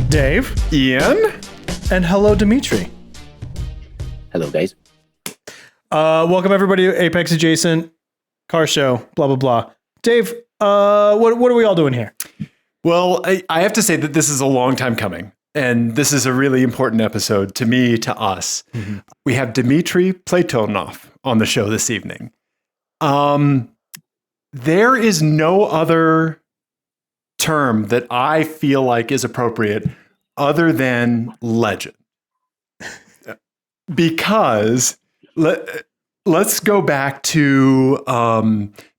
Dave. Ian. And hello, Dmitry. Hello, guys. Welcome, everybody, to Apex Adjacent Car Show, blah, blah, blah. Dave, what are we all doing here? Well, I have to say that this is a long time coming, and this is a really important episode to me, to us. Mm-hmm. We have Dmitry Platonoff on the show this evening. There is no other term that I feel like is appropriate other than legend. Because let's go back to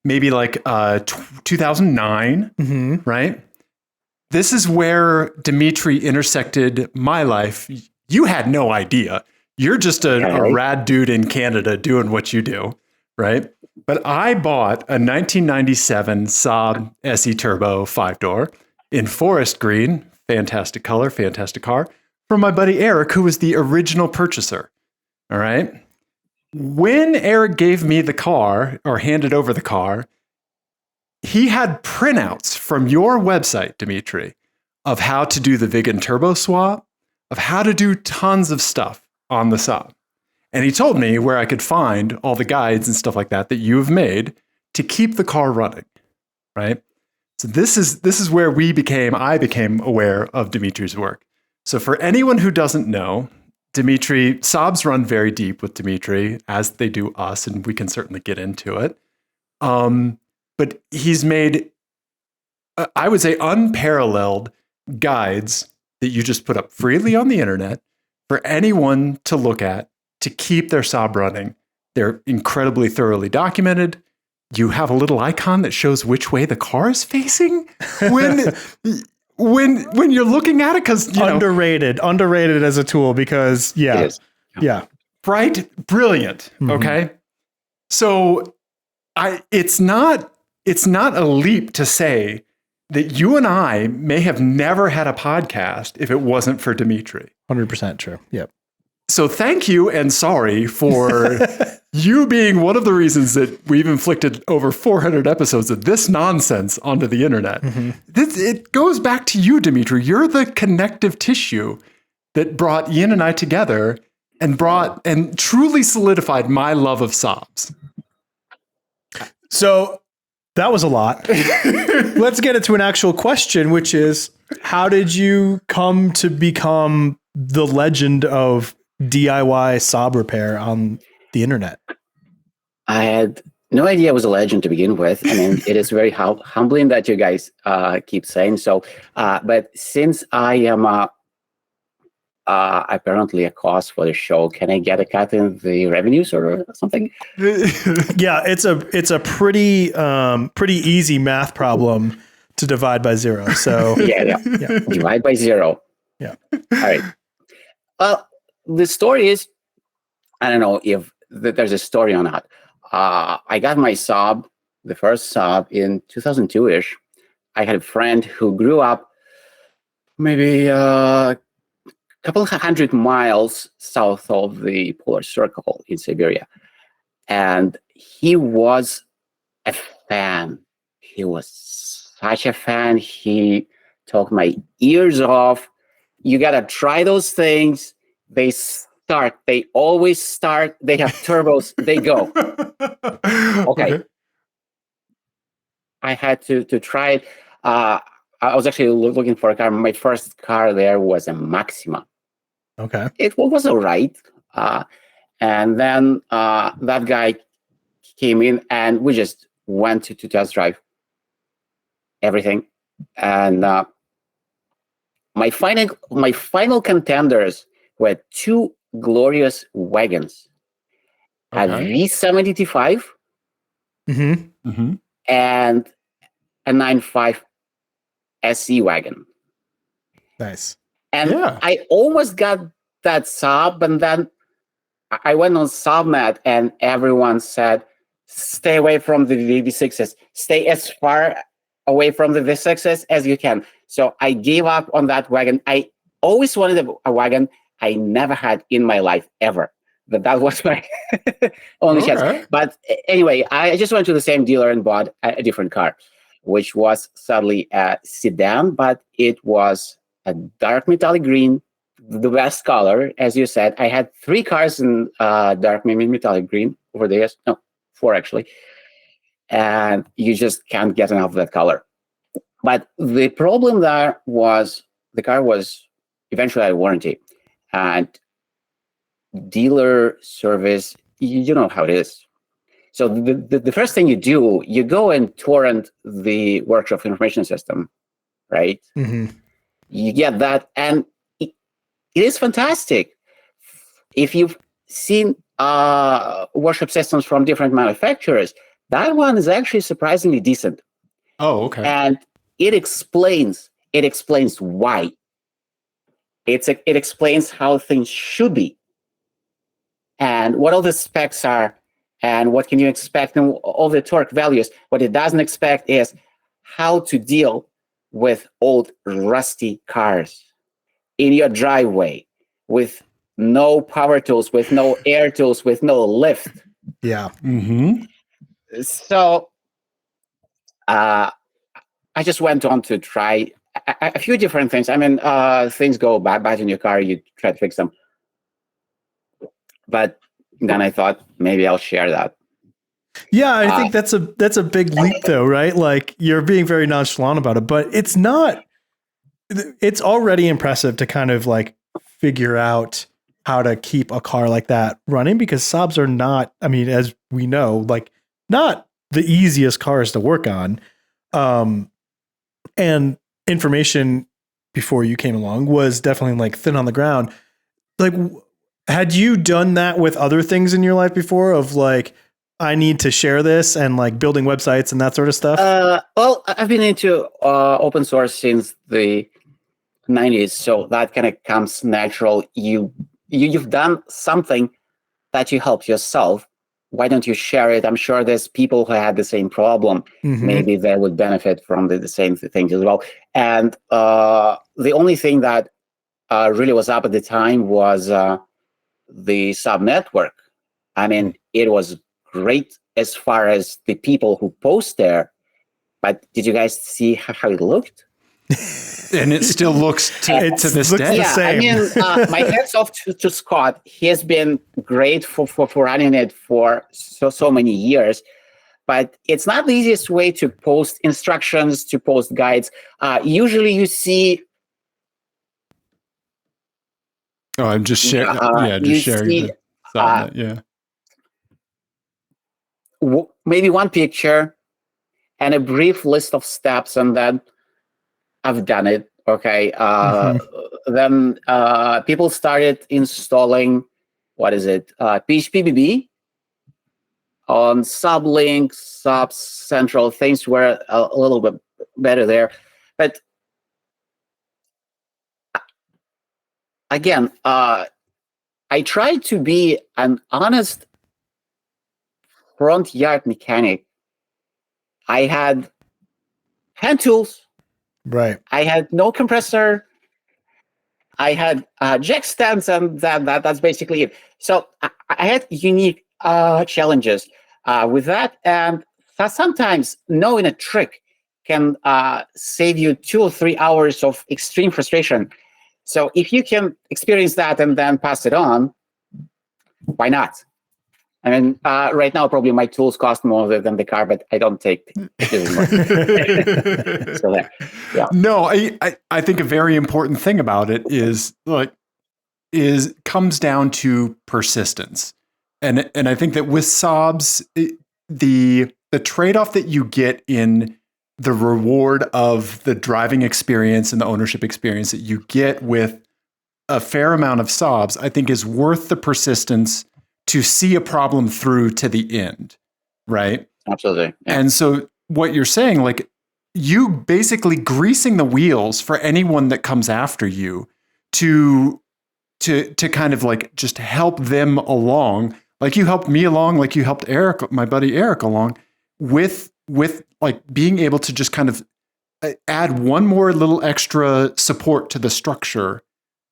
maybe like 2009, mm-hmm. right? This is where Dmitry intersected my life. You had no idea. You're just a rad dude in Canada doing what you do, right? But I bought a 1997 Saab SE Turbo 5-door in forest green, fantastic color, fantastic car, from my buddy Eric, who was the original purchaser. All right. When Eric gave me the car or handed over the car, he had printouts from your website, Dmitry, of how to do the Vigan turbo swap, of how to do tons of stuff on the Saab. And he told me where I could find all the guides and stuff like that you've made to keep the car running, right? So this is where I became aware of Dmitry's work. So for anyone who doesn't know, Dmitry, Saabs run very deep with Dmitry, as they do us, and we can certainly get into it. But he's made, I would say, unparalleled guides that you just put up freely on the internet for anyone to look at to keep their Saab running. They're incredibly thoroughly documented. You have a little icon that shows which way the car is facing when you're looking at it, because underrated as a tool, because yeah, right, brilliant. Mm-hmm. Okay, so it's not a leap to say that you and I may have never had a podcast if it wasn't for Dmitry. 100% true. Yep. So thank you and sorry for you being one of the reasons that we've inflicted over 400 episodes of this nonsense onto the internet. Mm-hmm. It goes back to you, Dmitry. You're the connective tissue that brought Ian and I together and truly solidified my love of Saabs. So that was a lot. Let's get into an actual question, which is, how did you come to become the legend of DIY Saab repair on the internet? I had no idea I was a legend to begin with. I mean, it is very humbling that you guys keep saying so. But since I am apparently a cost for the show, can I get a cut in the revenues or something? Yeah, it's a pretty easy math problem to divide by zero. So yeah. Divide by zero. Yeah. All right. Well, the story is, I don't know if there's a story or not. I got my Saab, the first Saab, in 2002-ish. I had a friend who grew up maybe a couple of 100 miles south of the polar circle in Siberia. And he was a fan. He was such a fan. He talked my ears off. You got to try those things. They always start. They have turbos. They go. Okay. I had to try it. I was actually looking for a car. My first car there was a Maxima. Okay. It was all right. And then that guy came in and we just went to test drive everything. And my final contenders were two glorious wagons, a V70 T5 and a 9.5 SE wagon. Nice. And I almost got that Saab, and then I went on SaabMat and everyone said, stay away from the V6s. Stay as far away from the V6s as you can. So I gave up on that wagon. I always wanted a wagon I never had in my life, ever. That was my only chance. But anyway, I just went to the same dealer and bought a different car, which was sadly a sedan, but it was a dark metallic green, the best color, as you said. I had 3 cars in dark metallic green over the years. No, 4 actually. And you just can't get enough of that color. But the problem there was the car was eventually out of warranty. And dealer service, you know how it is. So the first thing you do, you go and torrent the workshop information system, right? Mm-hmm. You get that, and it is fantastic. If you've seen workshop systems from different manufacturers, that one is actually surprisingly decent. Oh, okay. And it explains why. It explains how things should be, and what all the specs are, and what can you expect, and all the torque values. What it doesn't expect is how to deal with old rusty cars in your driveway with no power tools, with no air tools, with no lift. Yeah. Mm-hmm. So I just went on to try a few different things. I mean, things go bad in your car, you try to fix them. But then I thought maybe I'll share that. Yeah, I think that's a big leap though, right? Like you're being very nonchalant about it, but it's not. It's already impressive to kind of like figure out how to keep a car like that running, because Saabs are not, I mean, as we know, like not the easiest cars to work on. And information before you came along was definitely like thin on the ground. Like, had you done that with other things in your life before of like, I need to share this and like building websites and that sort of stuff? Well, I've been into open source since the 90s, so that kind of comes natural. You've done something that you helped yourself. Why don't you share it? I'm sure there's people who had the same problem. Mm-hmm. Maybe they would benefit from the same things as well. And the only thing that really was up at the time was the Saab network. I mean, it was great as far as the people who post there. But did you guys see how it looked? And it still looks to this day. Yeah, I mean, my hats off to Scott. He has been great for running it for so many years. But it's not the easiest way to post instructions, to post guides. Usually you see... Oh, I'm just sharing. Just sharing. Maybe one picture and a brief list of steps, and then I've done it. Okay. Then people started installing, what is it? PHPBB on Sublink, Saab Central. Things were a little bit better there. But again, I tried to be an honest front yard mechanic. I had hand tools. Right. I had no compressor. I had jack stands, and that's basically it. So I had unique challenges with that, and sometimes knowing a trick can save you 2 or 3 hours of extreme frustration. So if you can experience that and then pass it on, why not? I mean, right now, probably my tools cost more than the car, but I don't take pictures anymore. So there. Yeah. No, I think a very important thing about it comes down to persistence. And I think that with Saabs, the trade-off that you get in the reward of the driving experience and the ownership experience that you get with a fair amount of Saabs, I think is worth the persistence to see a problem through to the end, right? Absolutely. Yeah. And so what you're saying, like you basically greasing the wheels for anyone that comes after you to kind of like just help them along, like you helped me along, like you helped Eric, my buddy Eric, along with like being able to just kind of add one more little extra support to the structure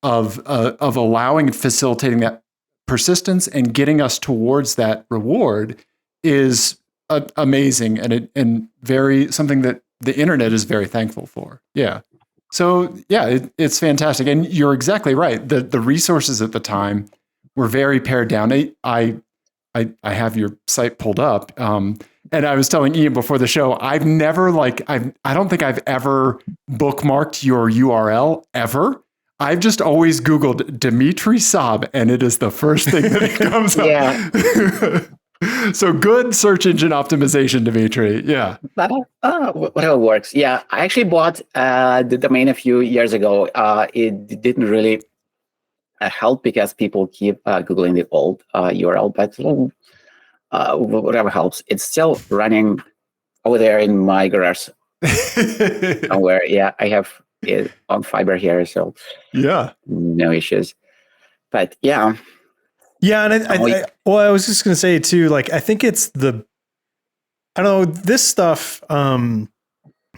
of allowing and facilitating that persistence and getting us towards that reward is amazing and very something that the internet is very thankful for. Yeah. So yeah, it's fantastic, and you're exactly right. The resources at the time were very pared down. I have your site pulled up, and I was telling Ian before the show, I've never I don't think I've ever bookmarked your URL ever. I've just always Googled Dmitry Saab, and it is the first thing that comes up. So good search engine optimization, Dmitry. Yeah. Whatever works. Yeah, I actually bought the domain a few years ago. It didn't really help because people keep Googling the old URL, but whatever helps. It's still running over there in my garage somewhere. Yeah, I have it on fiber here, so yeah, no issues. But yeah. Yeah, and I was just going to say too, like, I think it's I don't know, this stuff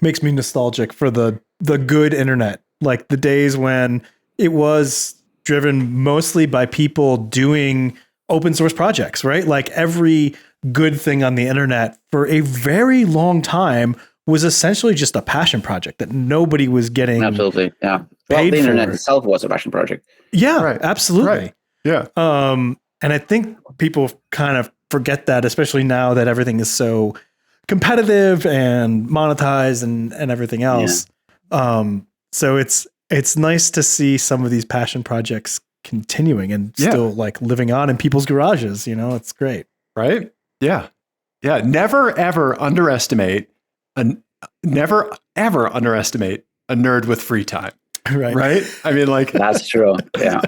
makes me nostalgic for the good internet, like the days when it was driven mostly by people doing open source projects, right? Like every good thing on the internet for a very long time was essentially just a passion project that nobody was getting. Absolutely, yeah. Well, the internet itself was a passion project. Yeah, right. Absolutely. Right. Yeah. And I think people kind of forget that, especially now that everything is so competitive and monetized and everything else. Yeah. So it's nice to see some of these passion projects continuing and still like living on in people's garages. You know, it's great. Right. Yeah. Yeah. Never ever underestimate a nerd with free time. Right. Right. I mean, like, that's true. Yeah.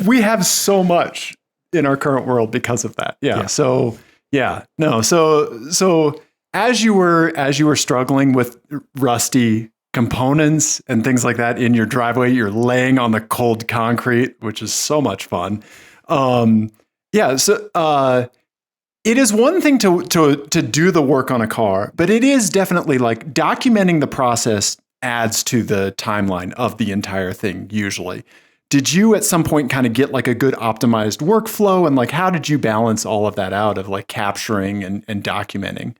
We have so much in our current world because of that. Yeah. So yeah, no. So as you were struggling with rusty components and things like that in your driveway, you're laying on the cold concrete, which is so much fun. So it is one thing to do the work on a car, but it is definitely like documenting the process adds to the timeline of the entire thing usually. Did you at some point kind of get like a good optimized workflow, and like how did you balance all of that out of like capturing and documenting?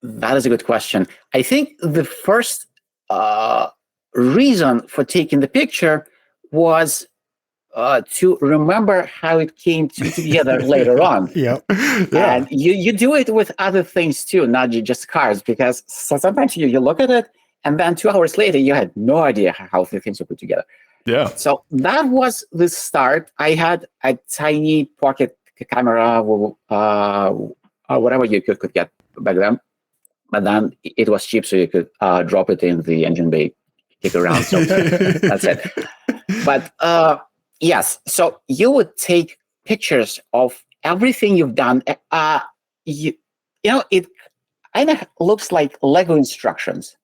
That is a good question. I think the first reason for taking the picture was to remember how it came together later on. Yeah. And you do it with other things too, not just cars, because sometimes you look at it and then 2 hours later you had no idea how the things were put together. Yeah. So that was the start. I had a tiny pocket camera, whatever you could get back then. But then it was cheap, so you could drop it in the engine bay, kick around. So that's it. But yes, so you would take pictures of everything you've done. It kind of looks like Lego instructions.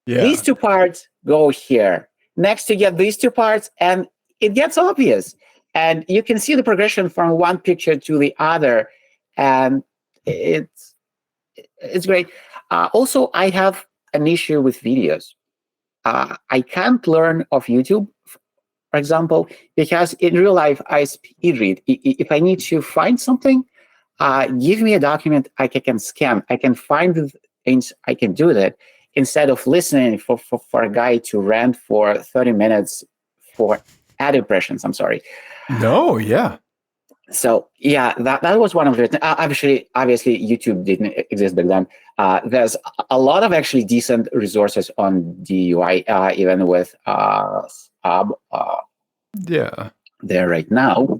Yeah. These 2 parts go here. Next, you get these 2 parts, and it gets obvious. And you can see the progression from one picture to the other, and it's great. Also, I have an issue with videos. I can't learn off YouTube, for example, because in real life, I speed read. If I need to find something, give me a document I can scan. I can find the things, I can do that, instead of listening for a guy to rant for 30 minutes for ad impressions. I'm sorry. No, yeah. So yeah, that was one of the obviously YouTube didn't exist back then. There's a lot of actually decent resources on DUI, even with Saab. There right now.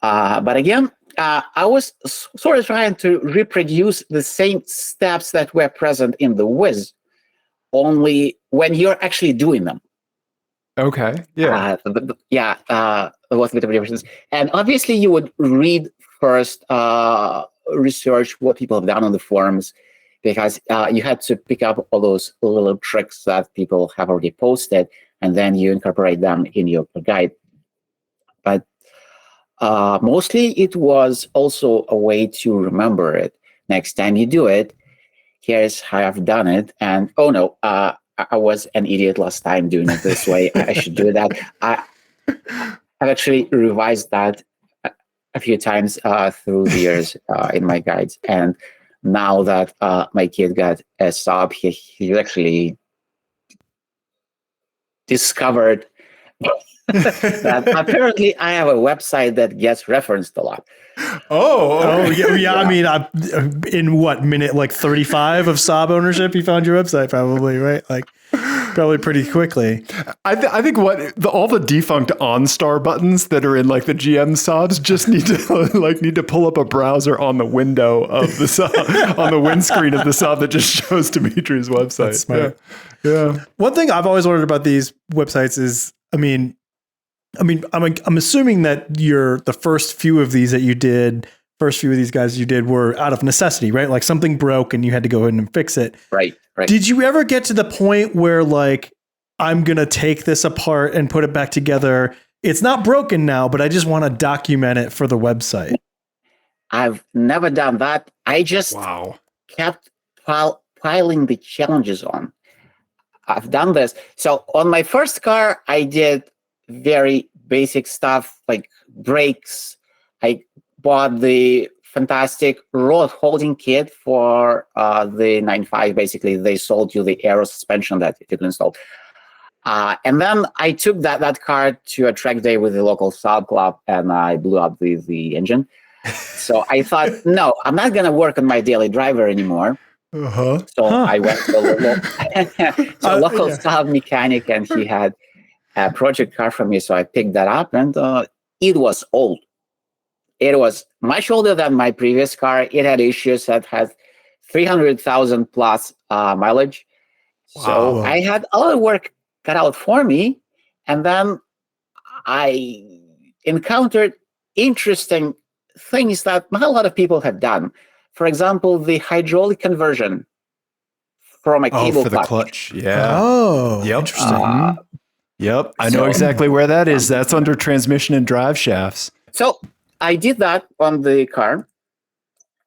But again, I was sort of trying to reproduce the same steps that were present in the Wiz, only when you're actually doing them. Okay. Yeah. What's the differences? And obviously, you would read first, research what people have done on the forums, because you had to pick up all those little tricks that people have already posted, and then you incorporate them in your guide. But mostly, it was also a way to remember it. Next time you do it, here's how I've done it. And oh no, I was an idiot last time doing it this way. I should do that. I've actually revised that a few times through the years in my guides. And now that my kid got a Saab, he actually discovered that apparently I have a website that gets referenced a lot. Oh, yeah. I mean, in what minute, like 35 of Saab ownership, you found your website, probably, right? Like, probably pretty quickly. I think all the defunct OnStar buttons that are in like the GM Saabs just need to pull up a browser on the window of the Saab, on the windscreen of the Saab that just shows Dmitry's website. That's smart. Yeah. One thing I've always wondered about these websites is, I'm assuming that the first few of these guys you did were out of necessity, right? Like something broke and you had to go in and fix it. Right. Did you ever get to the point where like, I'm going to take this apart and put it back together? It's not broken now, but I just want to document it for the website. I've never done that. I just kept piling the challenges on. I've done this. So on my first car, I did very basic stuff like brakes. I bought the fantastic road holding kit for the 9.5. Basically, they sold you the aero suspension that you could install. And then I took that car to a track day with the local Saab club, and I blew up the engine. So I thought, no, I'm not going to work on my daily driver anymore. I went to a local Saab mechanic, and he had a project car for me. So I picked that up, and it was old. It was much older than my previous car. It had issues that had 300,000 plus mileage. Wow. So I had a lot of work cut out for me. And then I encountered interesting things that not a lot of people had done. For example, the hydraulic conversion from a cable for the clutch. Yeah. Oh, yep. Interesting. Yep. I know exactly where that is. That's under transmission and drive shafts. So I did that on the car,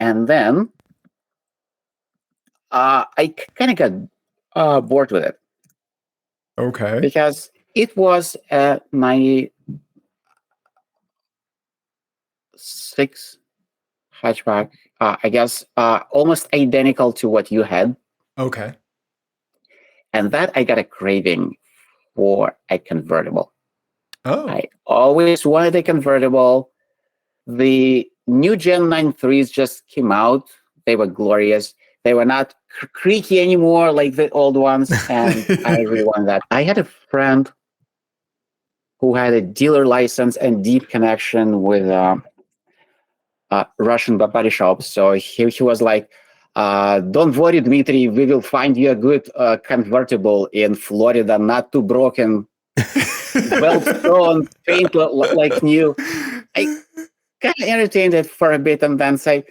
and then I kind of got bored with it. Okay. Because it was a 96 hatchback, I guess, almost identical to what you had. Okay. And that I got a craving for a convertible. Oh. I always wanted a convertible. The new Gen 9.3s just came out. They were glorious. They were not creaky anymore like the old ones, and I really wanted that. I had a friend who had a dealer license and deep connection with Russian body shops. So he was like, don't worry, Dmitry, we will find you a good convertible in Florida, not too broken, well-sewn, paint like new. I kind of entertained it for a bit and then say,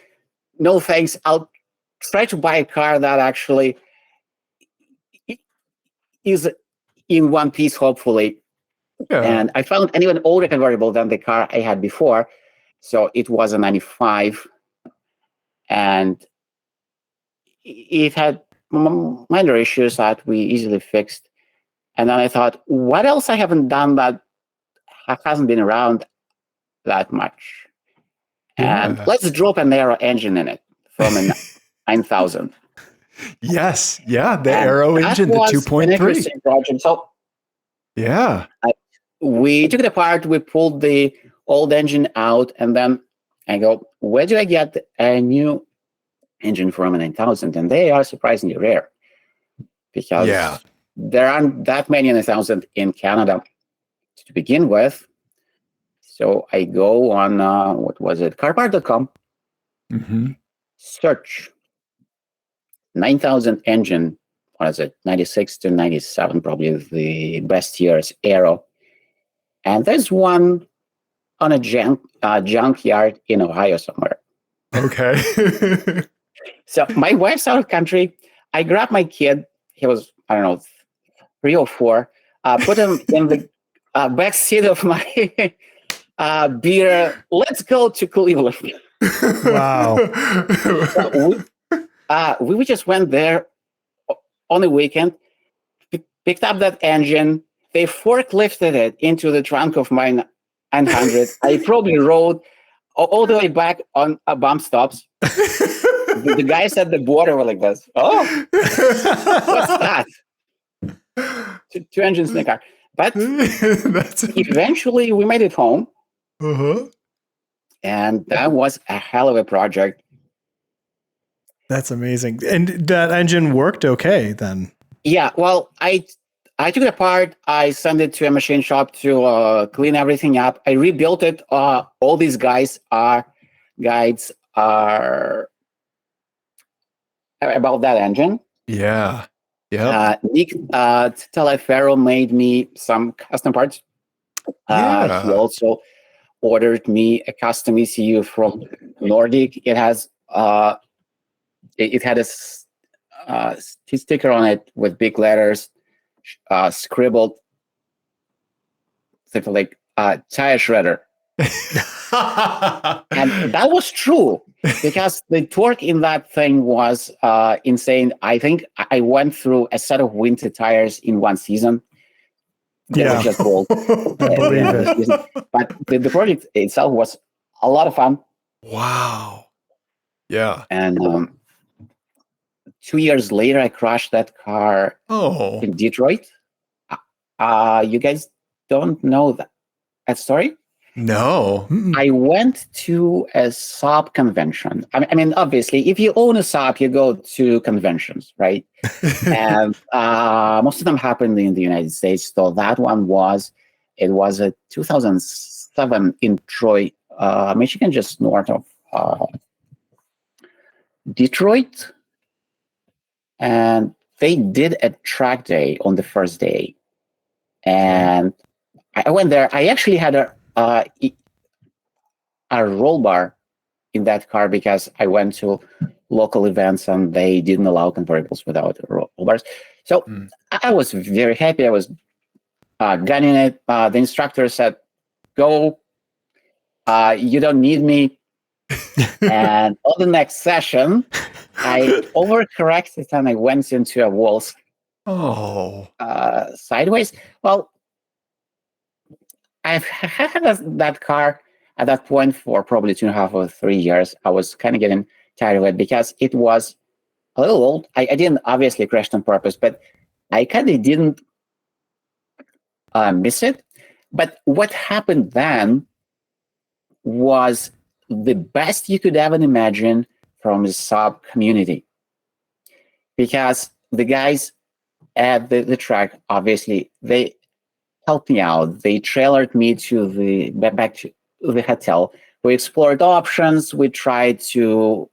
no thanks, I'll try to buy a car that actually is in one piece, hopefully. Yeah. And I found an even older convertible than the car I had before. So it was a 95. And it had minor issues that we easily fixed. And then I thought, what else I haven't done that hasn't been around that much? And let's drop an aero engine in it from a 9,000. Yes. Yeah. The aero engine, the 2.3. An interesting project. So yeah. We took it apart. We pulled the old engine out. And then I go, where do I get a new engine from a 9,000? And they are surprisingly rare. Because there aren't that many 9,000 in Canada to begin with. So I go on, carpart.com, search 9,000 engine, 96 to 97, probably the best years, aero. And there's one on a junkyard in Ohio somewhere. Okay. So my wife's out of country. I grabbed my kid. He was, 3 or 4. Put him in the back seat of my beer. Let's go to Cleveland. Wow. We just went there on the weekend, picked up that engine. They forklifted it into the trunk of my 900. I probably rode all the way back on bump stops. The guys at the border were like this. Oh, what's that? Two engines in the car. But That's eventually we made it home, uh-huh. and that was a hell of a project. That's amazing. And that engine worked okay then. Yeah, well, I took it apart. I sent it to a machine shop to clean everything up. I rebuilt it. All these guides are about that engine. Yeah. Yep. Nick Talaferro made me some custom parts. Yeah. He also ordered me a custom ECU from Nordic. It has it had a sticker on it with big letters, scribbled something like tire shredder. And that was true because the torque in that thing was insane. I think I went through a set of winter tires in one season. They were just gold. I believe it. But the project itself was a lot of fun. Wow. Yeah. And 2 years later, I crashed that car Oh. in Detroit. You guys don't know that story? No. I went to a Saab convention. I mean, obviously, if you own a Saab, you go to conventions, right? And most of them happened in the United States. So that one was a 2007 in Troy, Michigan, just north of Detroit. And they did a track day on the first day. And I went there. I actually had a roll bar in that car because I went to local events and they didn't allow convertibles without roll bars. So I was very happy. I was gunning it. The instructor said, "Go. You don't need me." And on the next session, I overcorrected and I went into a wall Oh. sideways. Well, I've had that car at that point for probably 2.5 or 3 years. I was kind of getting tired of it because it was a little old. I didn't obviously crash on purpose, but I kind of didn't miss it. But what happened then was the best you could ever imagine from the Saab community. Because the guys at the track, obviously, they helped me out. They trailered me to back to the hotel. We explored options. We tried to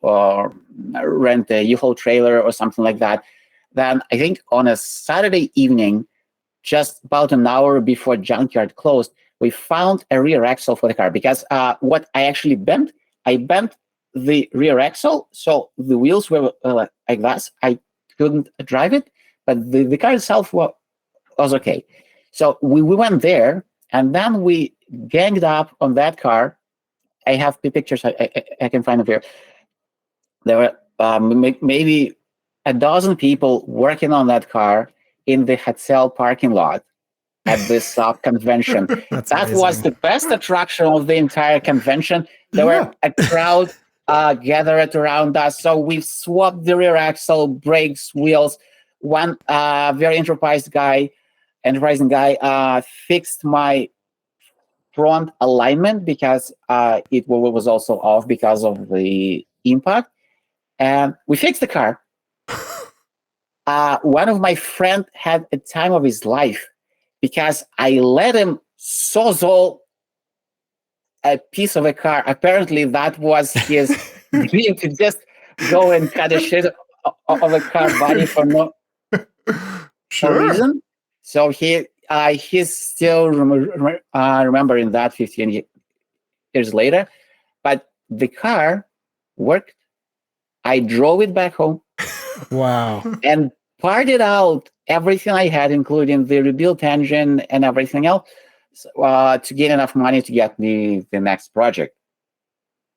rent a U-Haul trailer or something like that. Then I think on a Saturday evening, just about an hour before junkyard closed, we found a rear axle for the car because what I actually bent, I bent the rear axle, so the wheels were like this. I couldn't drive it, but the car itself was okay. So we went there, and then we ganged up on that car. I have the pictures. I can find them here. There were maybe a dozen people working on that car in the hotel parking lot at this Saab convention. That was the best attraction of the entire convention. There were a crowd gathered around us. So we swapped the rear axle, brakes, wheels. One very enterprising guy fixed my front alignment because it was also off because of the impact. And we fixed the car. One of my friends had a time of his life because I let him sawzall a piece of a car. Apparently, that was his dream to just go and cut a shit of a car body for no reason. So he's still remembering that 15 years later. But the car worked. I drove it back home. Wow. And parted out everything I had, including the rebuilt engine and everything else, to get enough money to get me the next project.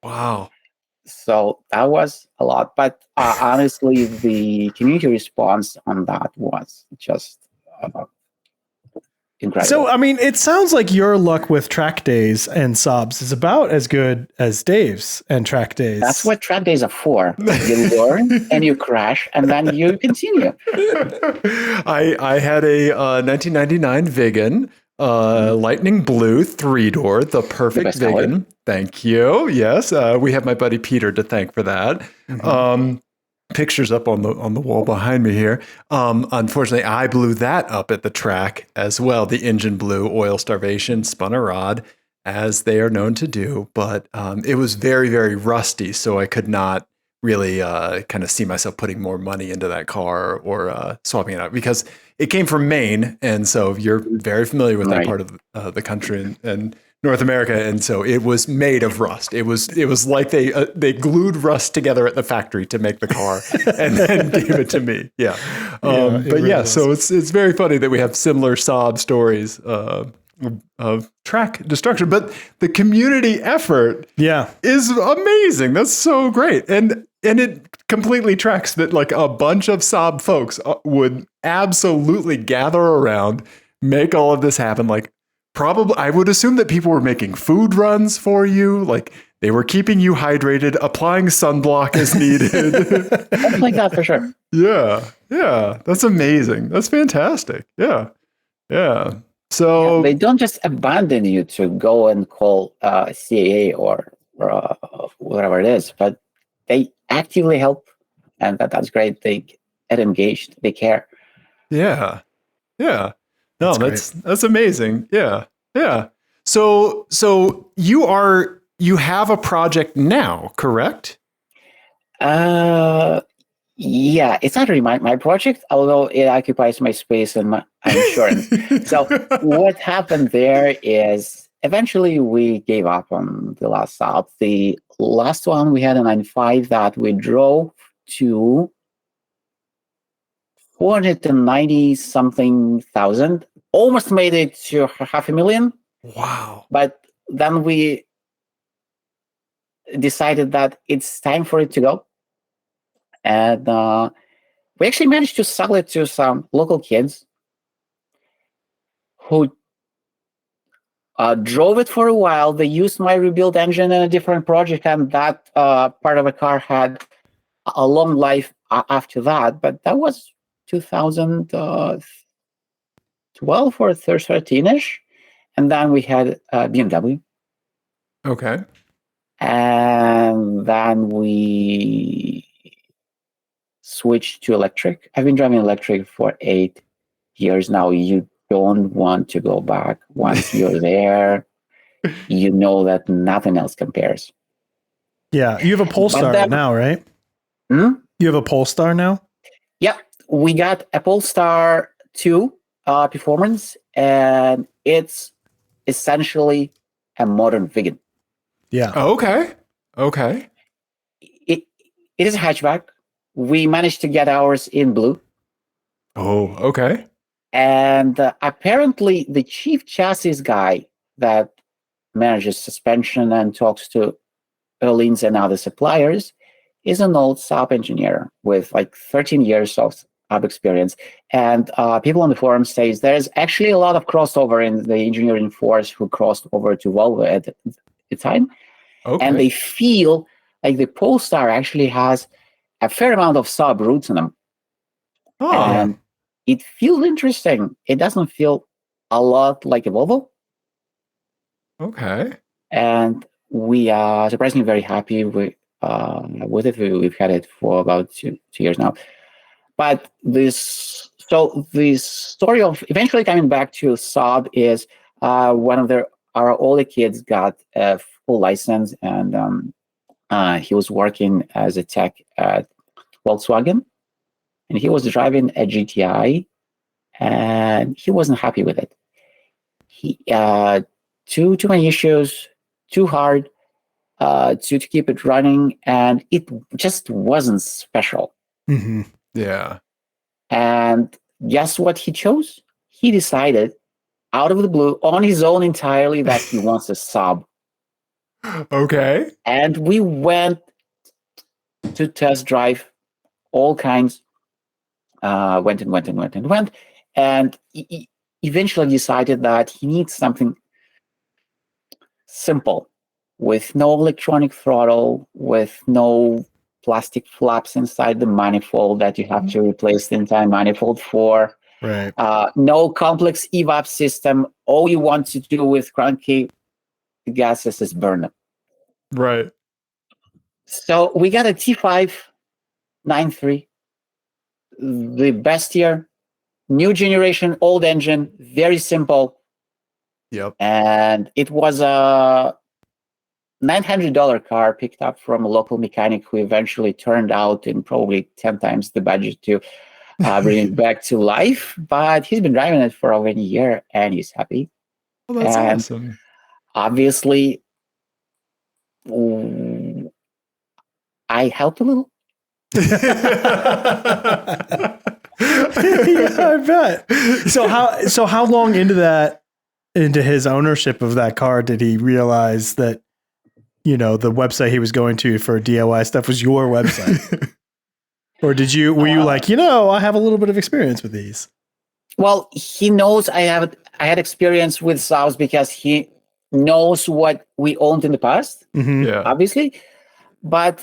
Wow. So that was a lot. But honestly, the community response on that was just incredible. So, I mean, it sounds like your luck with track days and Saabs is about as good as Dave's and track days. That's what track days are for. You learn and you crash, and then you continue. I had a 1999 Vigan, lightning blue 3-door, the perfect best color. Vigan. Thank you. Yes, we have my buddy Peter to thank for that. Pictures up on the wall behind me here. Unfortunately, I blew that up at the track as well. The engine blew, oil starvation, spun a rod, as they are known to do. But it was very, very rusty, so I could not really kind of see myself putting more money into that car or swapping it out because it came from Maine, and so you're very familiar with that part of the country and North America, and so it was made of rust. It was like they glued rust together at the factory to make the car, and then gave it to me. Yeah, but really yeah, was. so it's very funny that we have similar Saab stories of track destruction, but the community effort is amazing. That's so great, and it completely tracks that like a bunch of Saab folks would absolutely gather around, make all of this happen. Like. Probably, I would assume that people were making food runs for you, like they were keeping you hydrated, applying sunblock as needed. Something like that for sure. Yeah, that's amazing. That's fantastic. Yeah. So they don't just abandon you to go and call CAA or whatever it is, but they actively help, and that's great. They get engaged. They care. Yeah. No, that's amazing. Yeah. So you have a project now, correct? Yeah, it's not really my project, although it occupies my space and my insurance. So what happened there is eventually we gave up on the last Saab. The last one we had a 9.5 that we drove to 490 something thousand, almost made it to 500,000. Wow. But then we decided that it's time for it to go. And we actually managed to sell it to some local kids who drove it for a while. They used my rebuilt engine in a different project, and that part of the car had a long life after that. But that was 2012 or 13-ish. And then we had BMW. Okay. And then we switched to electric. I've been driving electric for 8 years now. You don't want to go back. Once you're there, you know that nothing else compares. Yeah. You have a Polestar now, right? You have a Polestar now? Yeah. We got a Polestar 2 performance, and it's essentially a modern Vigan. Yeah. Okay. It is a hatchback. We managed to get ours in blue. Oh, okay. And apparently the chief chassis guy that manages suspension and talks to Erlins and other suppliers is an old Saab engineer with like 13 years of Saab experience. And people on the forum say there's actually a lot of crossover in the engineering force who crossed over to Volvo at the time. Okay. And they feel like the Polestar actually has a fair amount of Saab roots in them. Oh. And it feels interesting. It doesn't feel a lot like a Volvo. Okay. And we are surprisingly very happy with it. We've had it for about two years now. But the story of eventually coming back to Saab is one of our older kids got a full license, and he was working as a tech at Volkswagen, and he was driving a GTI, and he wasn't happy with it. He too many issues, too hard to keep it running, and it just wasn't special. Mm-hmm. Yeah. And guess what he chose? He decided out of the blue, on his own entirely, that he wants a Saab. Okay. And we went to test drive all kinds. Went. And eventually decided that he needs something simple, with no electronic throttle, with no plastic flaps inside the manifold that you have to replace the entire manifold for. Right. No complex evap system. All you want to do with crankcase gases is burn them. Right. So we got a T5 9.3, the best year, new generation, old engine, very simple. Yep. And it was a $900 car picked up from a local mechanic who eventually turned out in probably 10 times the budget to bring it back to life. But he's been driving it for over a year and he's happy. Well, that's And awesome. obviously, I helped a little. Yeah, I bet. So how long into his ownership of that car did he realize that, you know, the website he was going to for DIY stuff was your website? Or were you like, you know, I have a little bit of experience with these? Well, he knows I had experience with Saabs because he knows what we owned in the past, Yeah. obviously. But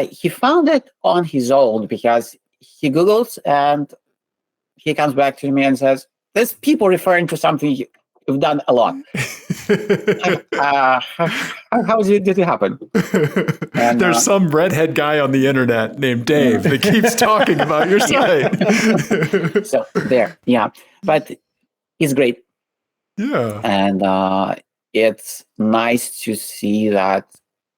he found it on his own because he Googles and he comes back to me and says, there's people referring to something you've done a lot. How did it happen? And, There's some redhead guy on the internet named Dave that keeps talking about your site. So there, yeah. But it's great. Yeah. And it's nice to see that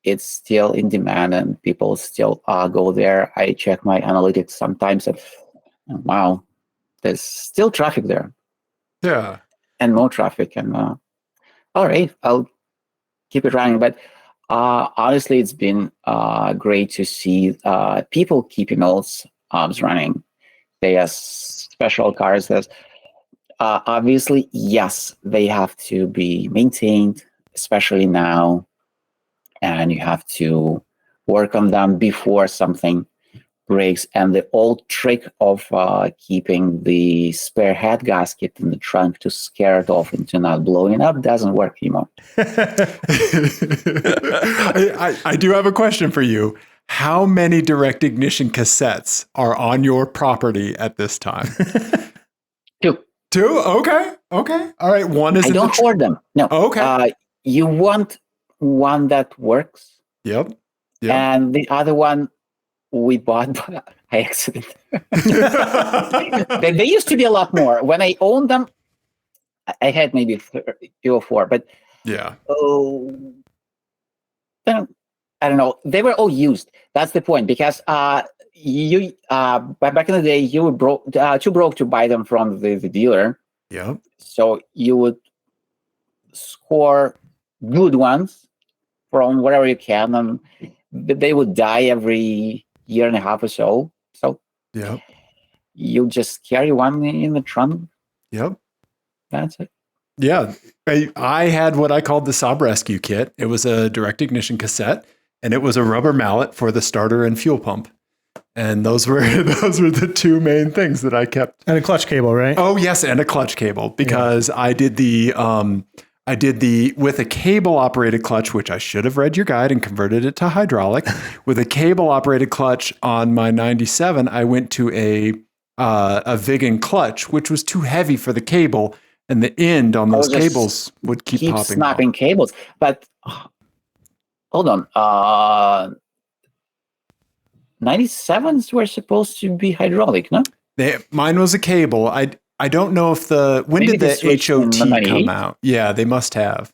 it's still in demand and people still go there. I check my analytics sometimes and wow, there's still traffic there. Yeah. And more traffic. And all right, I'll keep it running. But honestly, it's been great to see people keeping those hubs running. They have special cars that obviously, yes, they have to be maintained, especially now. And you have to work on them before something breaks. And the old trick of keeping the spare head gasket in the trunk to scare it off into not blowing up doesn't work anymore. I do have a question for you. How many direct ignition cassettes are on your property at this time? Two. Okay. Okay. All right. One is I don't hoard them. No. Okay. You want one that works. Yep. And the other one we bought by accident. They used to be a lot more. When I owned them, I had maybe 3 or 4, but yeah. I don't know. They were all used. That's the point, because you back in the day, you were too broke to buy them from the dealer. Yep. So you would score good ones from wherever you can, and they would die every year and a half or so. So yep. You just carry one in the trunk. Yep. That's it. Yeah. I had what I called the Saab Rescue Kit. It was a direct ignition cassette, and it was a rubber mallet for the starter and fuel pump. And those were the two main things that I kept. And a clutch cable, right? Oh yes, and a clutch cable, because I did the with a cable operated clutch, which I should have read your guide and converted it to hydraulic. With a cable operated clutch on my 97, I went to a Vigan clutch, which was too heavy for the cable, and the end on those cables would keep popping snapping cables. But hold on, 97s were supposed to be hydraulic, no? Mine was a cable. I don't know if when did the HOT come out? Yeah, they must have.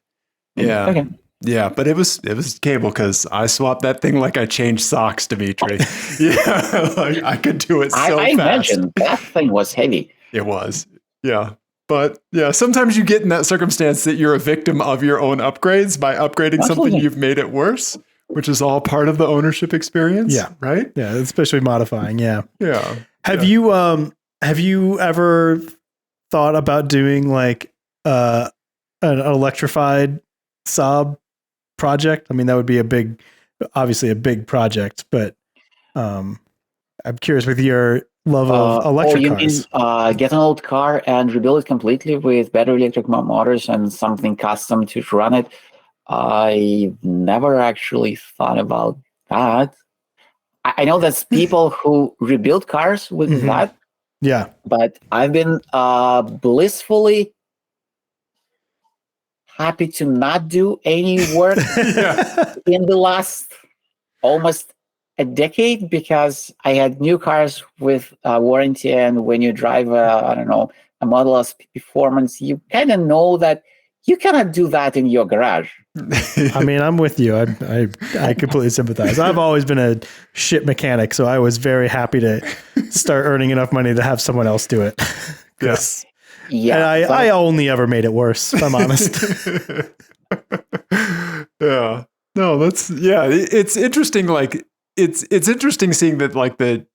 Yeah. Okay. Yeah, but it was cable, because I swapped that thing like I changed socks, Dmitry. Yeah, like I could do it so fast. I imagine that thing was heavy. It was. Yeah. But yeah, sometimes you get in that circumstance that you're a victim of your own upgrades by upgrading something you've made it worse, which is all part of the ownership experience. Yeah. Right? Yeah, especially modifying. Yeah. Yeah. Have you ever thought about doing like an electrified Saab project? I mean, that would be obviously a big project, but I'm curious with your love of electric you cars. mean get an old car and rebuild it completely with battery electric motors and something custom to run it? I never actually thought about that. I know there's people who rebuild cars with Mhm. that, Yeah. but I've been blissfully happy to not do any work Yeah. in the last almost a decade because I had new cars with warranty, and when you drive I don't know, a Model S Performance, you kind of know that you cannot do that in your garage. I mean, I'm with you. I completely sympathize. I've always been a shit mechanic, so I was very happy to start earning enough money to have someone else do it. Yes. Yeah, And but I only ever made it worse, if I'm honest. Yeah. No, it's interesting. Like it's interesting seeing that like the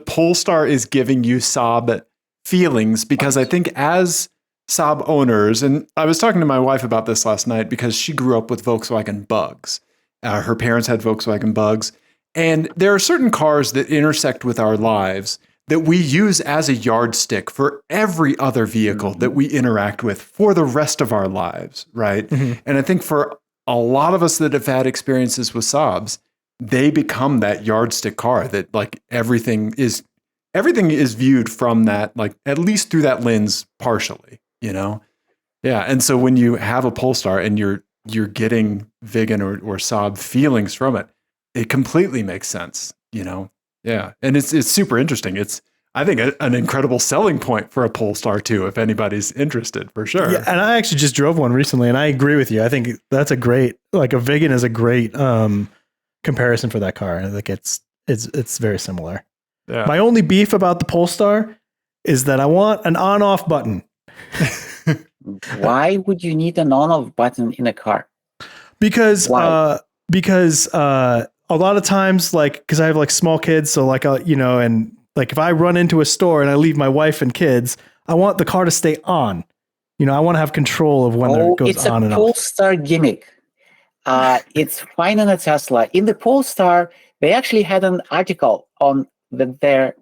Polestar is giving you Saab feelings, because I think as Saab owners, and I was talking to my wife about this last night because she grew up with Volkswagen Bugs. Her parents had Volkswagen Bugs, and there are certain cars that intersect with our lives that we use as a yardstick for every other vehicle that we interact with for the rest of our lives, right? Mhm. And I think for a lot of us that have had experiences with Saabs, they become that yardstick car that like everything is viewed from that, like at least through that lens partially, you know? Yeah. And so when you have a Polestar and you're getting vegan or Saab feelings from it, it completely makes sense, you know? Yeah. And it's super interesting. It's, I think, an incredible selling point for a Polestar too, if anybody's interested, for sure. Yeah, and I actually just drove one recently, and I agree with you. I think that's a vegan is a great comparison for that car. I think it's very similar. Yeah. My only beef about the Polestar is that I want an on-off button. why would you need an on-off button in a car? Because Why? A lot of times, like, because I have like small kids, so like and like if I run into a store and I leave my wife and kids, I want the car to stay on. I want to have control of when it goes It's on a and off. Polestar gimmick. It's fine on a Tesla. In the Polestar, they actually had an article on their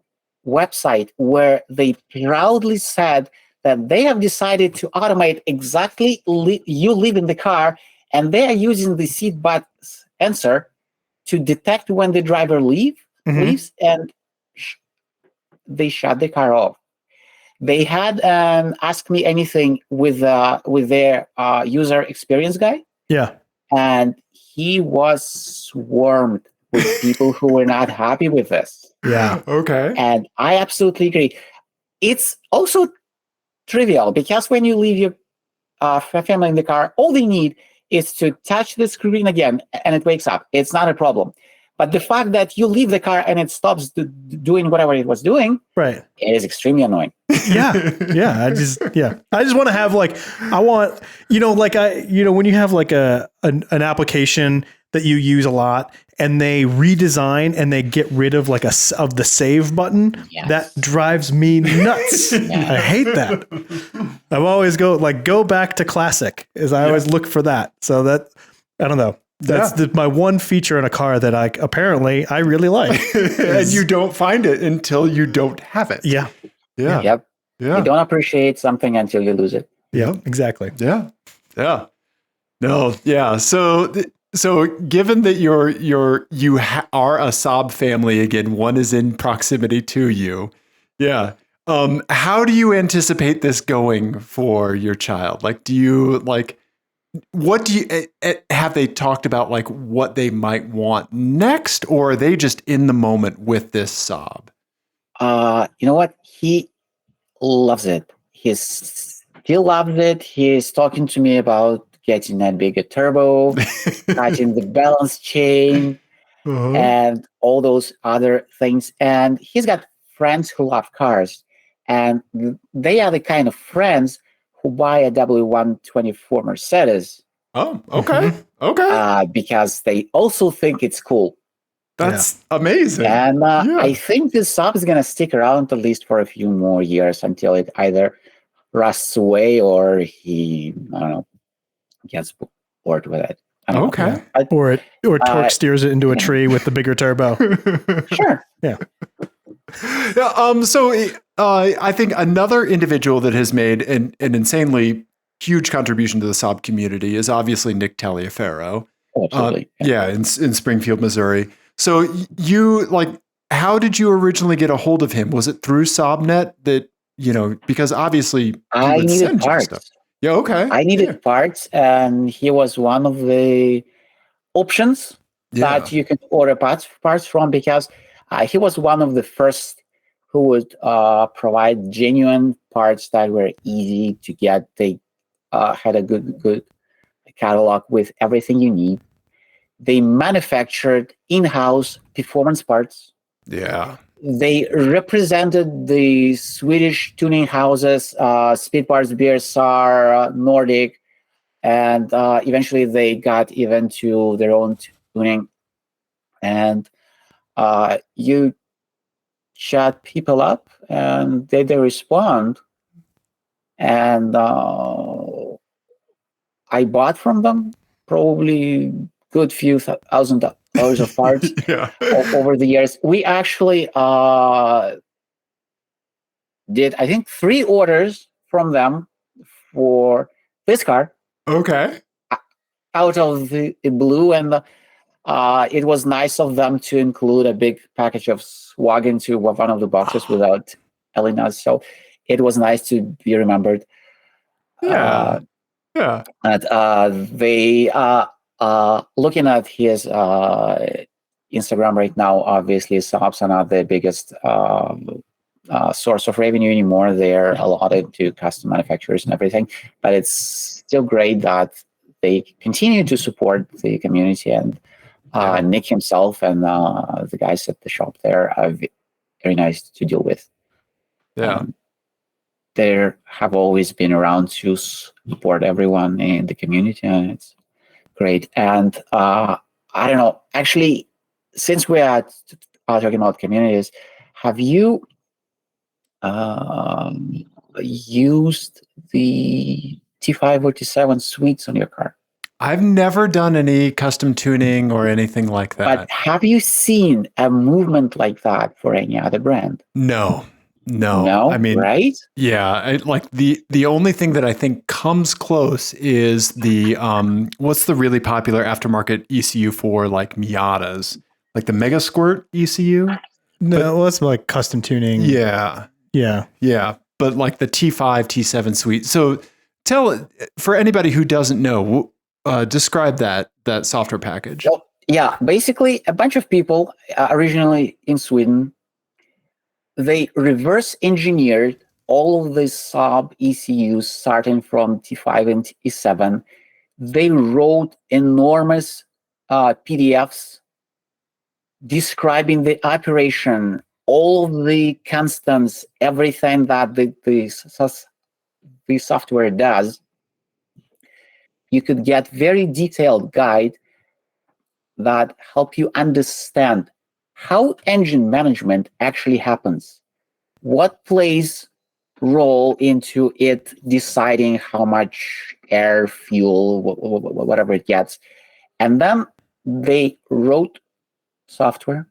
website where they proudly said that they have decided to automate exactly you leave in the car, and they are using the seat belt sensor to detect when the driver Mhm. leaves, and they shut the car off. They had an Ask Me Anything with their user experience guy, Yeah. and he was swarmed with people who were not happy with this. Yeah. Okay. And I absolutely agree. It's also trivial because when you leave your family in the car, all they need is to touch the screen again and it wakes up. It's not a problem. But the fact that you leave the car and it stops doing whatever it was doing, Right. it is extremely annoying. Yeah. I just want to have like, I want, when you have like an application that you use a lot and they redesign and they get rid of like of the save button, Yes. that drives me nuts. I hate that. I always go back to classic, as I always look for that. So that, I don't know. That's my one feature in a car that I really like. And you don't find it until you don't have it. Yeah. Yeah. Yep. Yeah. You don't appreciate something until you lose it. Yeah, exactly. Yeah. Yeah. No. Yeah. So given that you are a Saab family again, one is in proximity to you. Yeah. How do you anticipate this going for your child? Like, do you like, what do you, have they talked about like what they might want next, or are they just in the moment with this Saab? You know what? He loves it. He still loves it. He's talking to me about getting that bigger turbo, touching the balance chain, and all those other things. And he's got friends who love cars, and they are the kind of friends who buy a W124 Mercedes. Oh, okay. Okay. Because they also think it's cool. That's amazing. And I think this Saab is going to stick around at least for a few more years until it either rusts away or he, I don't know, gets bored with it. I don't Okay. know. Or torque steers it into a tree with the bigger turbo. Sure. Yeah. Yeah, so I think another individual that has made an insanely huge contribution to the Saab community is obviously Nick Taliaferro. Absolutely. Yeah, in Springfield, Missouri. So you like, how did you originally get a hold of him? Was it through SaabNet that, because obviously he I would needed send you stuff. parts. Yeah, okay. I needed parts, and he was one of the options that you can order parts from, because he was one of the first who would provide genuine parts that were easy to get. They had a good catalog with everything you need. They manufactured in-house performance parts. Yeah. They represented the Swedish tuning houses, Speed Parts, BSR, Nordic, and eventually they got even to their own tuning. And you chat people up, and they respond. And I bought from them probably good few $1,000 of parts over the years. We actually did, I think, 3 orders from them for this car. Okay. Out of the blue, and it was nice of them to include a big package of swag into one of the boxes without telling us. So it was nice to be remembered. Yeah. And they looking at his Instagram right now, obviously Saabs are not the biggest source of revenue anymore. They're allotted to custom manufacturers and everything, but it's still great that they continue to support the community. And Nick himself and the guys at the shop there are very nice to deal with. They have always been around to support everyone in the community, and it's great. And I don't know, actually, since we are talking about communities, have you used the T5 or T7 suites on your car? I've never done any custom tuning or anything like that. But have you seen a movement like that for any other brand? No. I mean, right? Yeah, like the only thing that I think comes close is the what's the really popular aftermarket ECU for like Miatas, like the Mega Squirt ECU. No, that's like custom tuning. Yeah. But like the T5, T7 suite. So for anybody who doesn't know, describe that software package. Well, yeah, basically a bunch of people originally in Sweden, they reverse engineered all of the Saab ECUs starting from T5 and T7. They wrote enormous PDFs describing the operation, all of the constants, everything that the software does. You could get very detailed guide that help you understand how engine management actually happens, what plays role into it deciding how much air, fuel, whatever it gets. And then they wrote software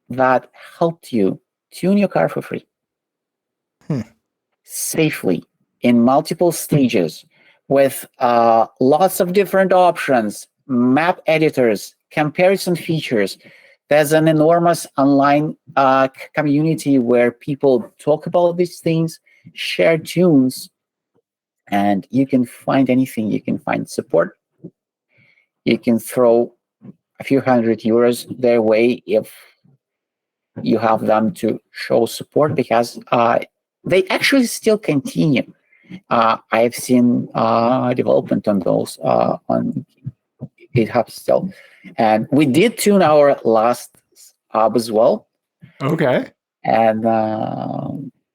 that helped you tune your car for free. Safely in multiple stages with lots of different options, map editors, comparison features. There's an enormous online community where people talk about these things, share tunes, and you can find anything. You can find support. You can throw a few €100 their way if you have them to show support, because they actually still continue. I've seen development on those on GitHub still. And we did tune our last Saab as well. Okay. And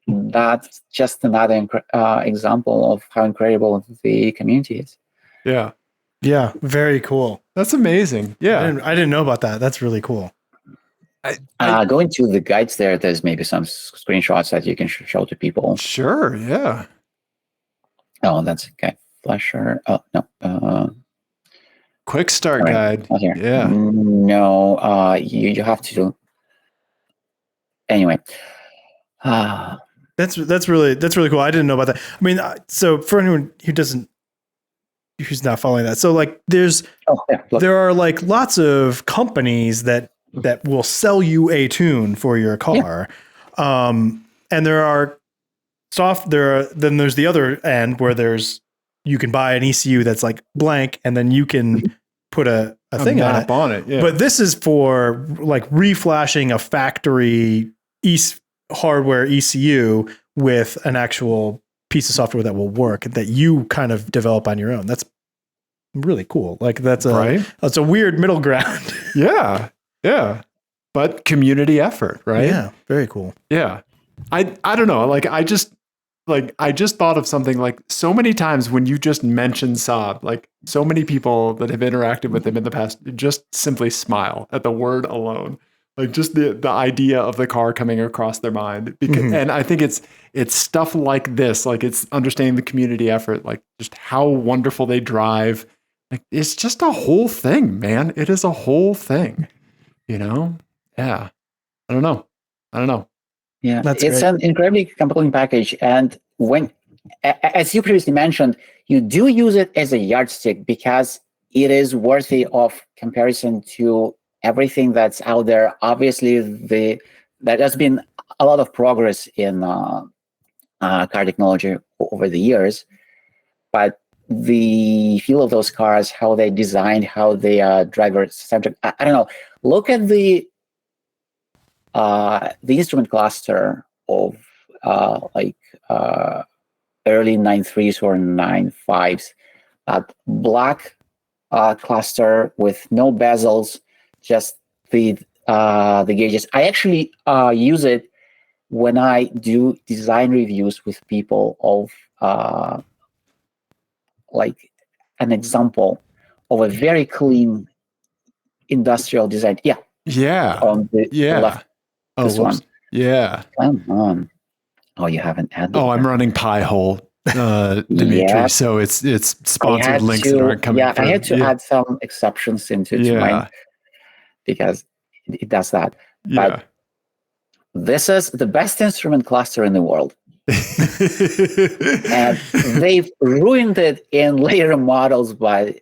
that's just another example of how incredible the community is. Yeah, very cool. That's amazing. Yeah. I didn't know about that. That's really cool. Going to the guides there's maybe some screenshots that you can show to people. Sure, yeah. Oh, that's okay. Flasher. Oh, no. Quick start guide. Not here. Yeah. No, you have to anyway, That's really cool. I didn't know about that. I mean, so for anyone who's not following that, so like there are like lots of companies that will sell you a tune for your car, and there are then there's the other end where you can buy an ECU that's like blank, and then you can put a thing on it. Yeah. But this is for like reflashing a factory hardware ECU with an actual piece of software that will work that you kind of develop on your own. That's really cool. Like that's a weird middle ground. Yeah. But community effort, right? Yeah. Very cool. Yeah. I don't know. Like I just thought of something like so many times when you just mention Saab, like so many people that have interacted with him in the past just simply smile at the word alone. Like just the idea of the car coming across their mind. And I think it's stuff like this, like it's understanding the community effort, like just how wonderful they drive. Like it's just a whole thing, man. It is a whole thing, you know? Yeah. I don't know. Yeah, That's it's great. an incredibly compelling package. And when, as you previously mentioned, you do use it as a yardstick because it is worthy of comparison to everything that's out there. Obviously, there has been a lot of progress in car technology over the years, but the feel of those cars, how they designed, how they are driver-centric, I don't know. Look at the instrument cluster of early 9.3s or 9.5s, that black cluster with no bezels, just the gauges. I actually use it when I do design reviews with people of like an example of a very clean industrial design. Yeah. On the left. This one. Yeah. Come on. Oh, you haven't added. Oh, I'm running Pi-hole, Dmitry. So it's sponsored links that aren't coming through. I had to add some exceptions into mine because it does that. But this is the best instrument cluster in the world. And they've ruined it in later models by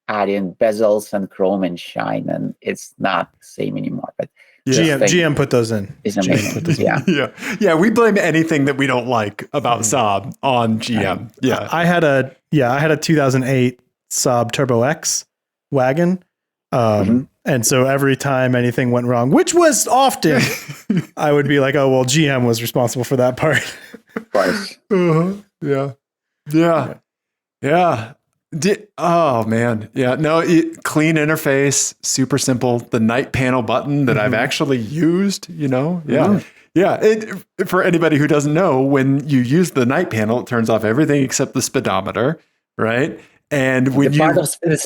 adding bezels and chrome and shine, and it's not the same anymore. But GM put those in. It's amazing. Yeah. We blame anything that we don't like about Saab on GM. Yeah. I had a 2008 Saab Turbo X wagon. And so every time anything went wrong, which was often, I would be like, oh, well, GM was responsible for that part. Of course. Yeah. Oh man. Yeah. No, clean interface, super simple. The night panel button that I've actually used, you know? Yeah. Yeah. For anybody who doesn't know, when you use the night panel, it turns off everything except the speedometer, right? And when not just the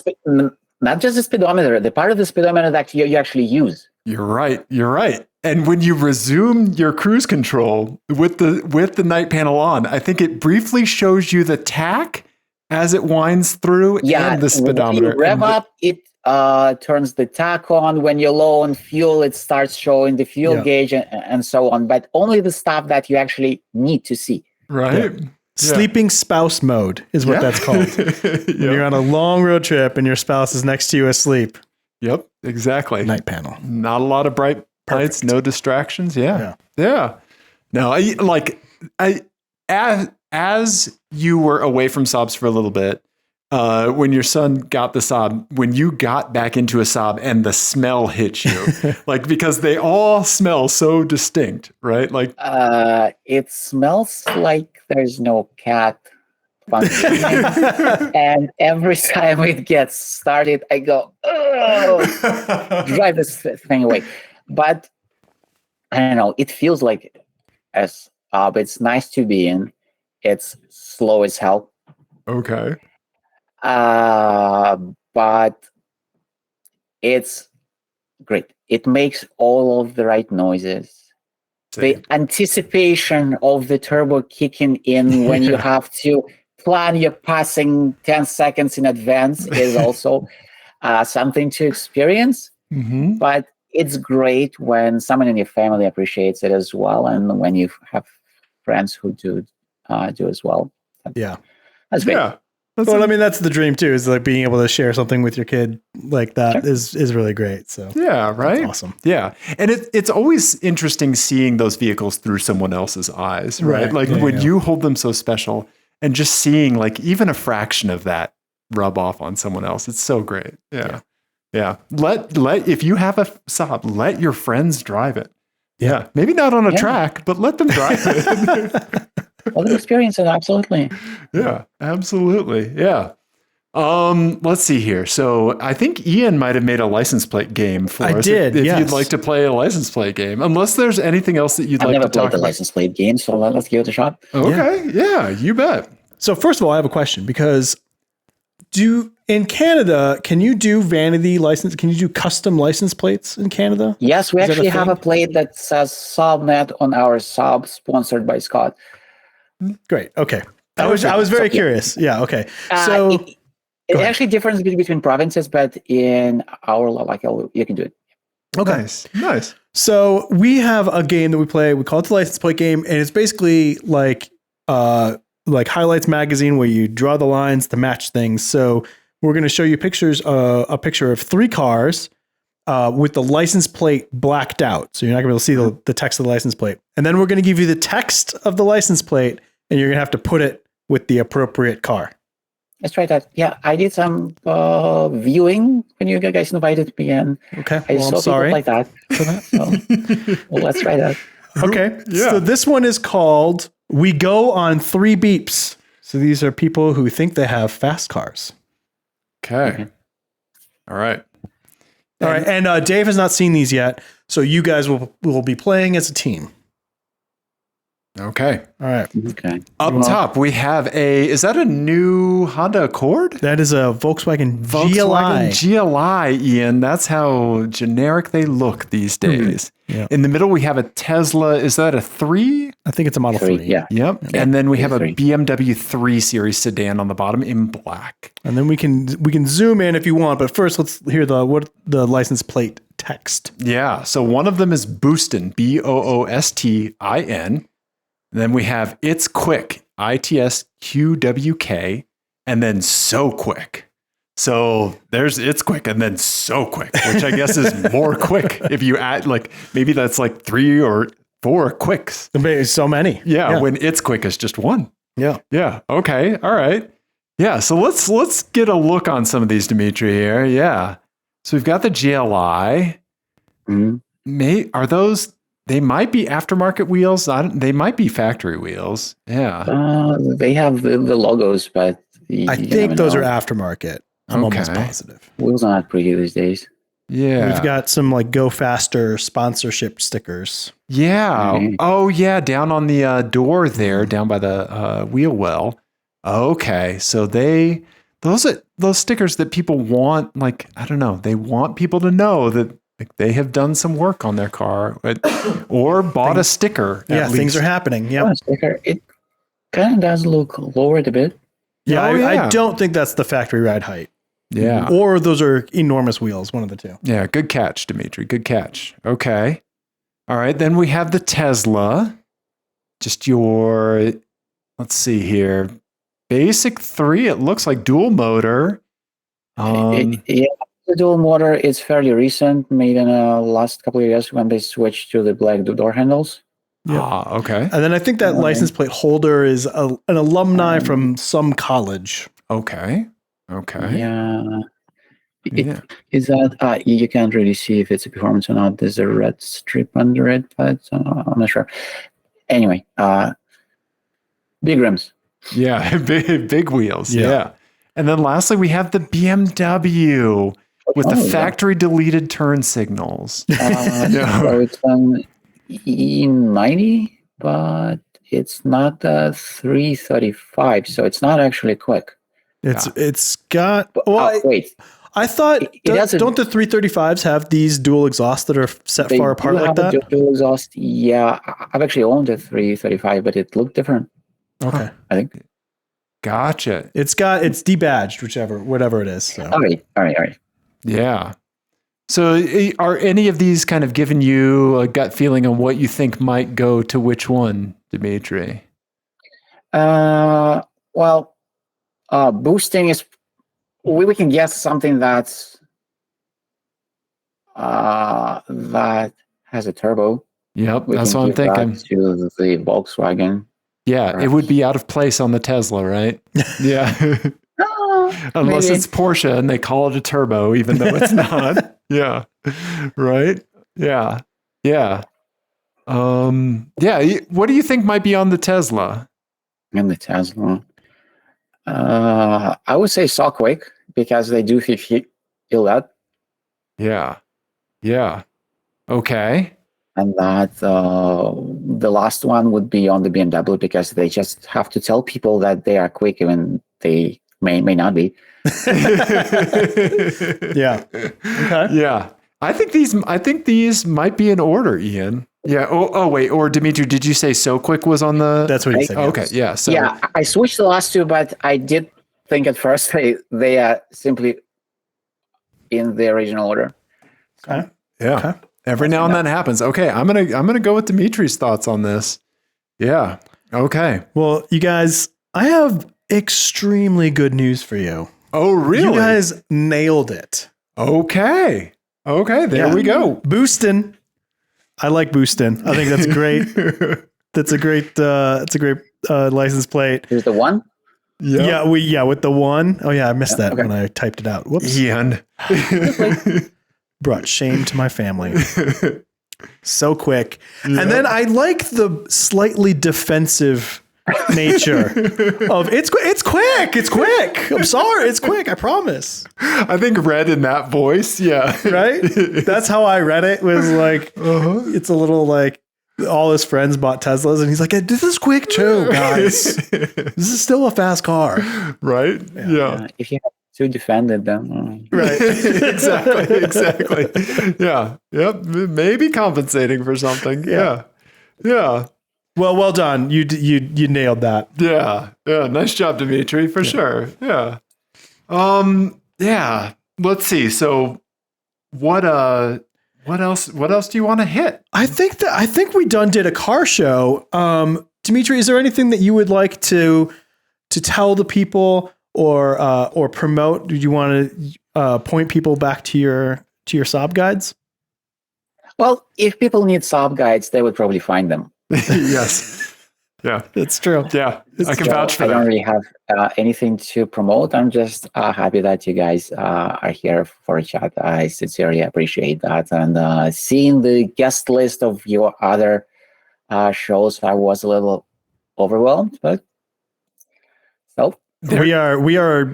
speedometer, the part of the speedometer that you actually use. You're right. And when you resume your cruise control with the night panel on, I think it briefly shows you the tach as it winds through and the speedometer. When you rev up, it turns the tach on. When you're low on fuel, it starts showing the fuel gauge and so on. But only the stuff that you actually need to see. Right. Yeah. Sleeping spouse mode is what that's called. When you're on a long road trip and your spouse is next to you asleep. Yep, exactly. Night panel. Not a lot of bright lights, no distractions. Yeah. No, as you were away from Saabs for a little bit, when your son got the Saab, when you got back into a Saab and the smell hit you, like, because they all smell so distinct, right? Like, it smells like there's no cat functioning. And every time it gets started, I go, oh, drive this thing away. But I don't know, it feels like it's nice to be in. It's slow as hell. Okay. But it's great. It makes all of the right noises. The anticipation of the turbo kicking in when you have to plan your passing 10 seconds in advance is also something to experience. But it's great when someone in your family appreciates it as well, and when you have friends who do as well. Yeah. That's great. Yeah. Well, I mean, that's the dream too, is like being able to share something with your kid like that is really great. So Yeah, right? that's awesome. Yeah. And it's always interesting seeing those vehicles through someone else's eyes, right? Right. Like Yeah, when yeah. you hold them so special and just seeing like even a fraction of that rub off on someone else. It's so great. Yeah. Yeah. Let if you have a Saab, let your friends drive it. Yeah. Maybe not on a track, but let them drive it. Well, the experience is absolutely. Yeah, absolutely. Yeah. Let's see here. So I think Ian might have made a license plate game for us. Did, if yes. you'd like to play a license plate game, unless there's anything else that you'd I've like never to talk played the about. license plate game, so let's give it a shot. Okay. Yeah, you bet. So first of all, I have a question because in Canada, can you do vanity license? Can you do custom license plates in Canada? Yes, we Is that a actually have a thing? plate that says Saab on our Saab, sponsored by Scott. Great. Okay. I was very curious. Yeah. Okay. So It ahead. actually differs between provinces, but in our law, like you can do it. okay. Nice. So we have a game that we play. We call it the license plate game, and it's basically like Highlights magazine where you draw the lines to match things. So we're going to show you pictures. A picture of 3 cars with the license plate blacked out, so you're not going to be able to see the text of the license plate. And then we're going to give you the text of the license plate, and you're going to have to put it with the appropriate car. Let's try that. Yeah, I did some viewing when you guys invited me, and Okay. I Well, saw I'm people sorry. like that. So, well, let's try that. Okay. Yeah. So this one is called We Go on 3 Beeps. So these are people who think they have fast cars. Okay. All right. All right. And Dave has not seen these yet. So you guys will be playing as a team. Okay. All right. Okay. Up top, we have is that a new Honda Accord? That is a Volkswagen Volkswagen GLI. GLI, Ian. That's how generic they look these days. Yeah. In the middle, we have a Tesla. Is that a 3? I think it's a Model 3. Yeah. Yep. Yeah, And then we have a 3. BMW 3 Series sedan on the bottom in black. And then we can zoom in if you want, but first let's hear the license plate text. Yeah. So one of them is Boostin, Boostin. And then we have It's Quick, ITSQWK, and then So Quick. So there's It's Quick and then So Quick, which I guess is more quick. If you add maybe that's like 3 or 4 quicks. So many. Yeah, when It's Quick is just 1. Yeah. Yeah. Okay. All right. Yeah. So let's get a look on some of these, Dmitry, here. Yeah. So we've got the GLI. Mhm. Are those? They might be aftermarket wheels. They might be factory wheels. Yeah. They have the logos, but I think those are aftermarket. I'm almost Okay. positive. wheels are not pretty these days. Yeah. We've got some Go Faster sponsorship stickers. Yeah. Mhm. Oh, yeah. Down on the door there, down by the wheel well. Okay. So those stickers that people want, I don't know, they want people to know that they have done some work on their car or bought a sticker. Yeah, things are happening. Yeah. It kind of does look lowered a bit. Yeah, Oh, yeah. I don't think that's the factory ride height. Yeah. Or those are enormous wheels, one of the two. Yeah. Good catch, Dmitry. Good catch. Okay. All right. Then we have the Tesla. Just let's see here. Basic 3. It looks like dual motor. The dual motor is fairly recent, made in the last couple of years when they switched to the black door handles. Okay. And then I think that license plate holder is an alumni from some college. Okay. Yeah. Yeah. Is that you can't really see if it's a performance or not. There's a red strip under it, but I'm not sure. Anyway, big rims. Yeah. Big wheels. Yeah. Yeah. And then lastly, we have the BMW with the factory deleted turn signals. So it's an E90, but it's not a 335, so it's not actually quick. It's got. Wait. I thought doesn't- don't the 335s have these dual exhausts that are set far apart do like have a that? dual exhaust. Yeah, I've actually owned a 335, but it looked different. Okay, I think. Gotcha. it's debadged, whatever it is. So. All right. Yeah. So are any of these kind of giving you a gut feeling on what you think might go to which one, Dmitry? Well, boosting is we can guess something that has a turbo. Yep, We that's can what I'm give that thinking. to the Volkswagen. Yeah, it Perhaps. would be out of place on the Tesla, right? Yeah. Unless Maybe. it's Porsche and they call it a turbo, even though it's not. Yeah. Right? Yeah. Yeah. Yeah. What do you think might be on the Tesla? And the Tesla. I would say saw quick because they do feel that. Yeah. Yeah. Okay. And that the last one would be on the BMW because they just have to tell people that they are quick when they may not be. Yeah. Okay. Yeah. I think these might be in order, Ian. Yeah. Oh wait. Or Dmitry, did you say so quick was on the? That's what he said. Okay. Yeah. So Yeah, I switched the last two, but I did think at first they are simply in the original order. Okay. yeah. Okay. Every now and then happens. Okay. I'm gonna go with Dmitry's thoughts on this. Yeah. Okay. Well, you guys, I have extremely good news for you. Oh, really? You guys nailed it. Okay. Okay. There Yeah. we go. Boostin'. I like boostin'. I think that's great. That's a great license plate. Here's the one. Yep. Yeah, with the one. Oh yeah, I missed that okay. when I typed it out. Whoops. Ian. Brought shame to my family. So quick. And then I like the slightly defensive nature of it's quick. It's quick. I'm sorry. It's quick. I promise. I think read in that voice. Yeah. Right. That's how I read it, was like, it's a little like all his friends bought Teslas and he's like, this is quick too, guys. This is still a fast car. Right. Yeah. If you have to defend it, then Right. Exactly. Yeah. Yep. Maybe compensating for something. Yeah. Yeah. Well done. You nailed that. Yeah. Yeah. Nice job, Dmitry, for sure. Yeah. Yeah. Let's see. So what else do you want to hit? I think we did a car show. Dmitry, is there anything that you would like to tell the people or promote? Do you want to point people back to your Saab guides? well, if people need Saab guides, they would probably find them. Yes. Yeah. It's true. Yeah. I can So vouch for I don't that. really have anything to promote. I'm just happy that you guys are here for a chat. I sincerely appreciate that. And seeing the guest list of your other shows, I was a little overwhelmed, but so We are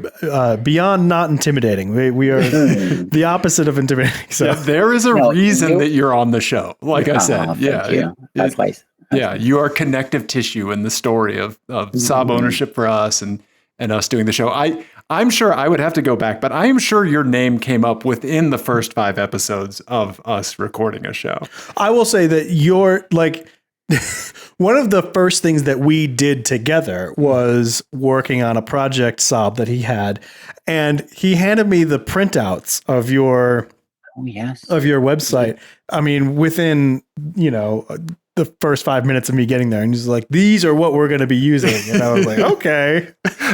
beyond not intimidating. We are the opposite of intimidating. So Yeah, there is a No, reason you- that you're on the show. Like I said, thank yeah. you. That's nice. Yeah, you are connective tissue in the story of Saab ownership for us and us doing the show. I'm sure I would have to go back, but I am sure your name came up within the first 5 episodes of us recording a show. I will say that you're like one of the first things that we did together was working on a project, Saab, that he had, and he handed me the printouts of your Oh, yes. website. I mean, within the first 5 minutes of me getting there, and he's like, "These are what we're going to be using," and I was like, "Okay."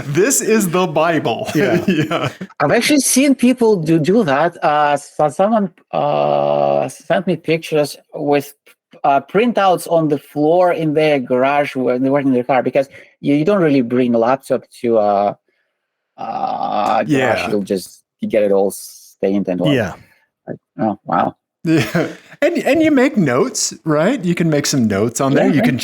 This is the Bible. Yeah. Yeah. I've actually seen people do that. So someone sent me pictures with printouts on the floor in their garage when they work in their car, because you don't really bring a laptop to garage. Yeah. You'll just get it all stained and all. Yeah. Oh, wow. Yeah. And you make notes, right? You can make some notes on there. Yeah, You right. can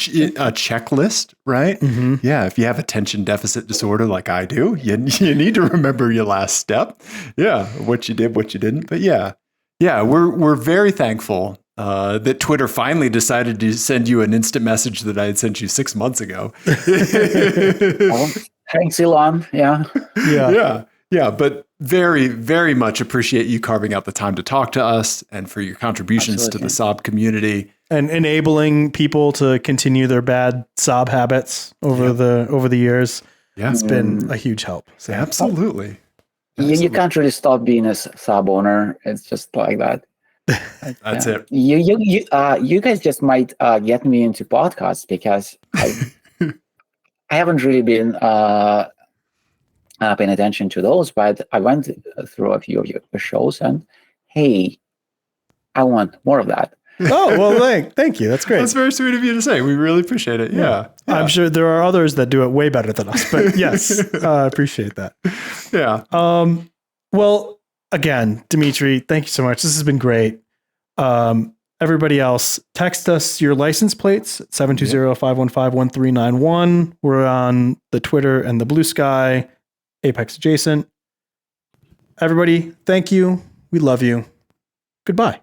a checklist, right? Mhm. Yeah. If you have attention deficit disorder like I do, you need to remember your last step. Yeah. What you did, what you didn't. But yeah. Yeah. We're very thankful that Twitter finally decided to send you an instant message that I had sent you 6 months ago. Well, thanks, Elon. Yeah. Yeah. Yeah. Yeah. But very, very much appreciate you carving out the time to talk to us and for your contributions to the Saab community. And enabling people to continue their bad Saab habits over the years. Yeah. It's been a huge help. So Absolutely. You can't really stop being a Saab owner. It's just like that. That's it. You guys just might get me into podcasts because I haven't really been paying attention to those, but I went through a few of your shows and hey, I want more of that. Oh, well, thank you. That's great. That's very sweet of you to say. We really appreciate it. Yeah. I'm sure there are others that do it way better than us, but yes, I appreciate that. Yeah. Well, again, Dmitry, thank you so much. This has been great. Everybody else, text us your license plates, 720-515-1391. We're on the Twitter and the Blue Sky, Apex Adjacent. Everybody, thank you. We love you. Goodbye.